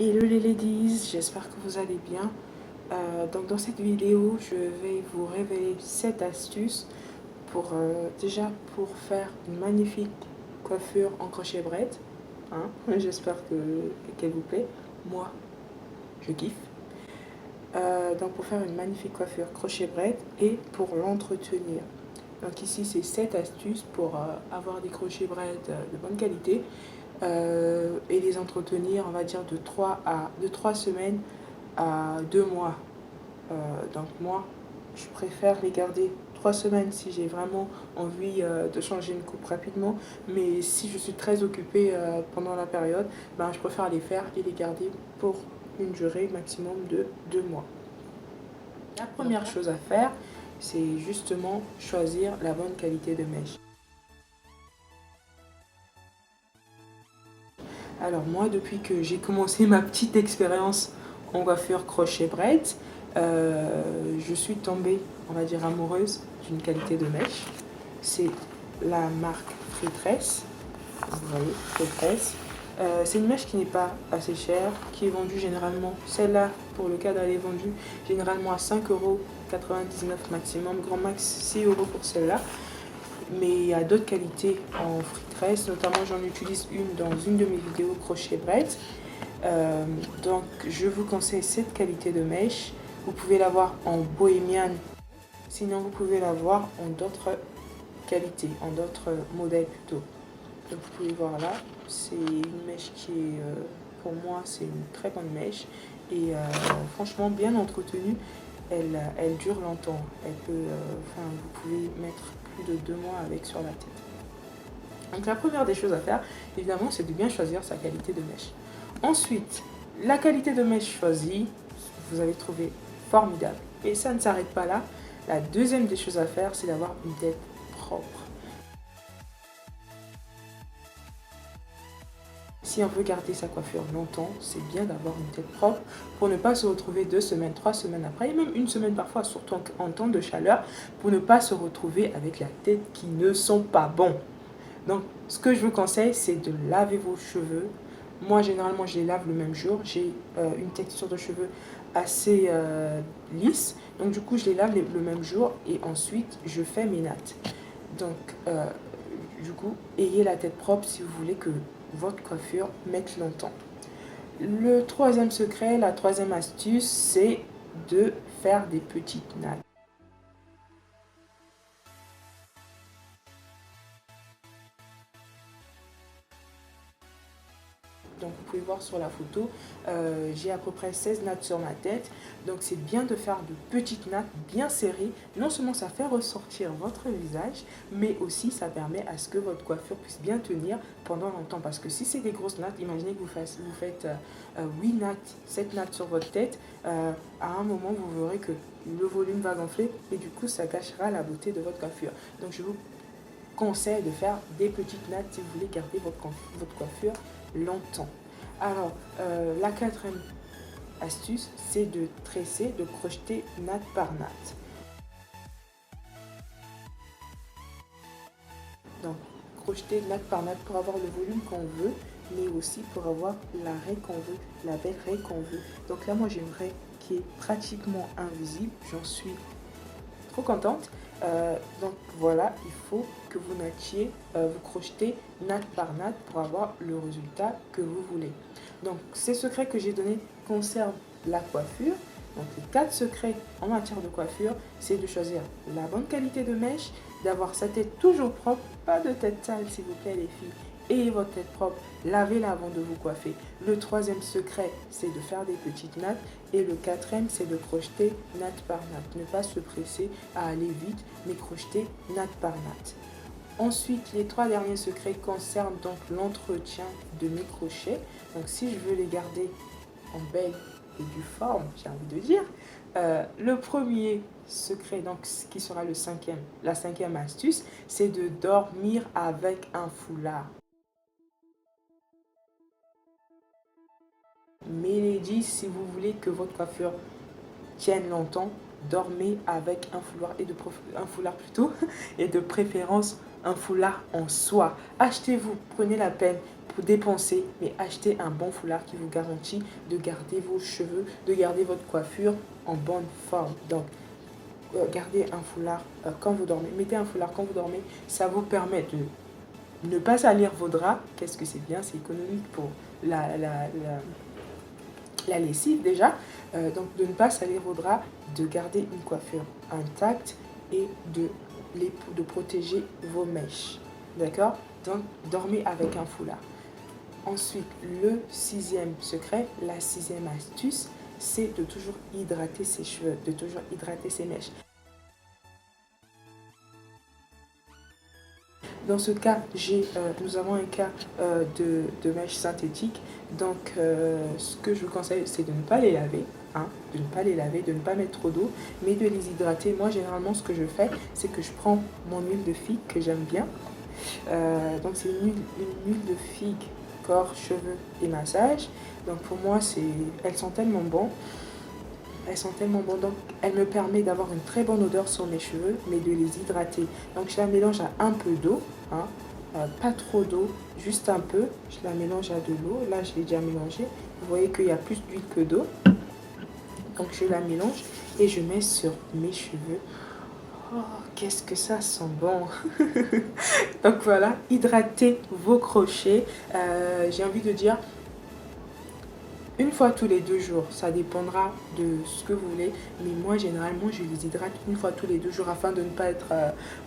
Hello les ladies, j'espère que vous allez bien. Donc dans cette vidéo, je vais vous révéler 7 astuces pour déjà pour faire une magnifique coiffure en crochet braid. Hein? J'espère qu'elle vous plaît. Moi, je kiffe. Donc pour faire une magnifique coiffure crochet braid et pour l'entretenir. Donc ici, c'est 7 astuces pour avoir des crochets braid de bonne qualité et les entretenir, on va dire, de 3 semaines à 2 mois. Donc moi, je préfère les garder 3 semaines si j'ai vraiment envie de changer une coupe rapidement. Mais si je suis très occupée pendant la période, ben, je préfère les faire et les garder pour une durée maximum de 2 mois. La première chose à faire, c'est justement choisir la bonne qualité de mèche. Alors moi, depuis que j'ai commencé ma petite expérience en coiffure crochet braid, je suis tombée, on va dire, amoureuse d'une qualité de mèche. C'est la marque Freetress. Vous voyez, Freetress. C'est une mèche qui n'est pas assez chère, qui est vendue généralement, celle-là, pour le cadre, elle est vendue généralement à 5,99 € maximum, grand max 6 € pour celle-là. Mais il y a d'autres qualités en Freetress, notamment j'en utilise une dans une de mes vidéos crochet braid. Donc je vous conseille cette qualité de mèche. Vous pouvez l'avoir en bohémienne, sinon vous pouvez l'avoir en d'autres qualités, en d'autres modèles plutôt. Donc vous pouvez voir là, c'est une mèche qui est, pour moi, c'est une très bonne mèche. Et franchement, bien entretenue, elle dure longtemps. Elle peut, vous pouvez mettre plus de 2 mois avec sur la tête. Donc la première des choses à faire, évidemment, c'est de bien choisir sa qualité de mèche. Ensuite, la qualité de mèche choisie, vous allez trouver formidable. Et ça ne s'arrête pas là. La deuxième des choses à faire, c'est d'avoir une tête propre. Si on veut garder sa coiffure longtemps, c'est bien d'avoir une tête propre pour ne pas se retrouver 2 semaines, 3 semaines après, et même une semaine parfois, surtout en temps de chaleur, pour ne pas se retrouver avec la tête qui ne sent pas bon. Donc, ce que je vous conseille, c'est de laver vos cheveux. Moi, généralement, je les lave le même jour. J'ai une texture de cheveux assez lisse. Donc, du coup, je les lave le même jour et ensuite, je fais mes nattes. Donc, du coup, ayez la tête propre si vous voulez que votre coiffure mette longtemps. Le troisième secret, la troisième astuce, c'est de faire des petites nattes. Donc vous pouvez voir sur la photo, j'ai à peu près 16 nattes sur ma tête. Donc c'est bien de faire de petites nattes bien serrées. Non seulement ça fait ressortir votre visage, mais aussi ça permet à ce que votre coiffure puisse bien tenir pendant longtemps. Parce que si c'est des grosses nattes, imaginez que vous faites 8 nattes, 7 nattes sur votre tête. À un moment, vous verrez que le volume va gonfler et du coup ça gâchera la beauté de votre coiffure. Donc je vous conseille de faire des petites nattes si vous voulez garder votre coiffure longtemps. Alors, la quatrième astuce, c'est de tresser, de crocheter natte par natte. Donc, crocheter natte par natte pour avoir le volume qu'on veut, mais aussi pour avoir la raie qu'on veut, la belle raie qu'on veut. Donc là, moi, j'ai une raie qui est pratiquement invisible. J'en suis trop contente. Donc voilà, il faut que vous nattiez, vous crochetez natte par natte pour avoir le résultat que vous voulez. Donc ces secrets que j'ai donnés concernent la coiffure. Donc les 4 secrets en matière de coiffure, c'est de choisir la bonne qualité de mèche, d'avoir sa tête toujours propre, pas de tête sale s'il vous plaît les filles, et votre tête propre, lavez-la avant de vous coiffer. Le troisième secret, c'est de faire des petites nattes. Et le quatrième, c'est de crocheter natte par natte. Ne pas se presser à aller vite, mais crocheter natte par natte. Ensuite, les 3 derniers secrets concernent donc l'entretien de mes crochets. Donc si je veux les garder en belle et due forme, j'ai envie de dire, le premier secret, donc qui sera la cinquième astuce, c'est de dormir avec un foulard. Mes si vous voulez que votre coiffure tienne longtemps, dormez avec un foulard un foulard plutôt et de préférence un foulard en soie. Achetez-vous, prenez la peine, dépenser, mais achetez un bon foulard qui vous garantit de garder vos cheveux, de garder votre coiffure en bonne forme. Donc, gardez un foulard quand vous dormez. Mettez un foulard quand vous dormez. Ça vous permet de ne pas salir vos draps. Qu'est-ce que c'est bien? C'est économique pour la lessive déjà. Donc, de ne pas salir vos draps, de garder une coiffure intacte et de protéger vos mèches. D'accord? Donc, dormez avec un foulard. Ensuite, le sixième secret, la sixième astuce, c'est de toujours hydrater ses cheveux, de toujours hydrater ses mèches. Dans ce cas, nous avons un cas de mèches synthétiques. Donc, ce que je vous conseille, c'est de ne pas les laver. Hein, de ne pas les laver, de ne pas mettre trop d'eau, mais de les hydrater. Moi, généralement, ce que je fais, c'est que je prends mon huile de figue que j'aime bien. Donc, c'est une huile de figue, corps, cheveux et massage. Donc, pour moi, elles sont tellement bonnes. Elles sont tellement bonnes, donc elle me permet d'avoir une très bonne odeur sur mes cheveux, mais de les hydrater. Donc je la mélange à un peu d'eau, hein, pas trop d'eau, juste un peu. Je la mélange à de l'eau, là je l'ai déjà mélangée. Vous voyez qu'il y a plus d'huile que d'eau. Donc je la mélange et je mets sur mes cheveux. Oh, qu'est-ce que ça sent bon. Donc voilà, hydratez vos crochets. J'ai envie de dire, une fois tous les 2 jours, ça dépendra de ce que vous voulez, mais moi généralement je les hydrate une fois tous les 2 jours afin de ne pas être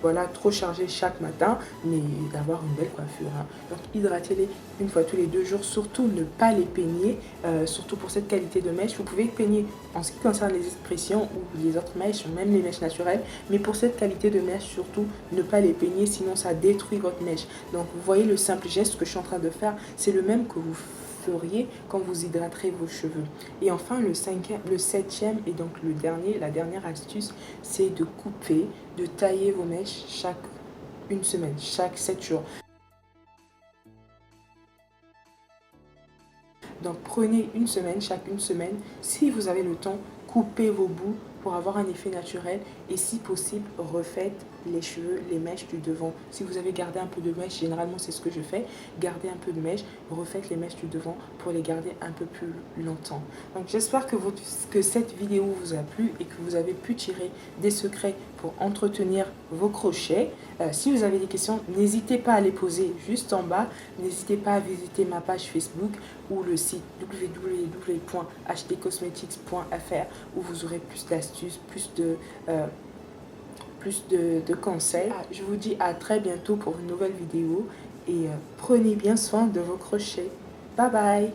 voilà, trop chargé chaque matin, mais d'avoir une belle coiffure. Hein. Donc hydratez-les une fois tous les 2 jours, surtout ne pas les peigner, surtout pour cette qualité de mèche. Vous pouvez peigner en ce qui concerne les expressions ou les autres mèches, même les mèches naturelles, mais pour cette qualité de mèche, surtout ne pas les peigner, sinon ça détruit votre mèche. Donc vous voyez le simple geste que je suis en train de faire, c'est le même que vous feriez quand vous hydraterez vos cheveux. Et enfin, le septième et donc la dernière astuce, c'est de couper, de tailler vos mèches chaque une semaine, chaque 7 jours. Donc prenez une semaine, chaque une semaine, si vous avez le temps, coupez vos bouts pour avoir un effet naturel et si possible, refaites les cheveux, les mèches du devant. Si vous avez gardé un peu de mèche, généralement c'est ce que je fais, gardez un peu de mèche, refaites les mèches du devant pour les garder un peu plus longtemps. Donc j'espère que cette vidéo vous a plu et que vous avez pu tirer des secrets pour entretenir vos crochets. Si vous avez des questions, n'hésitez pas à les poser juste en bas. N'hésitez pas à visiter ma page Facebook ou le site www.hdcosmetics.fr où vous aurez plus d'astuces, plus de conseils. Je vous dis à très bientôt pour une nouvelle vidéo et prenez bien soin de vos crochets. Bye bye!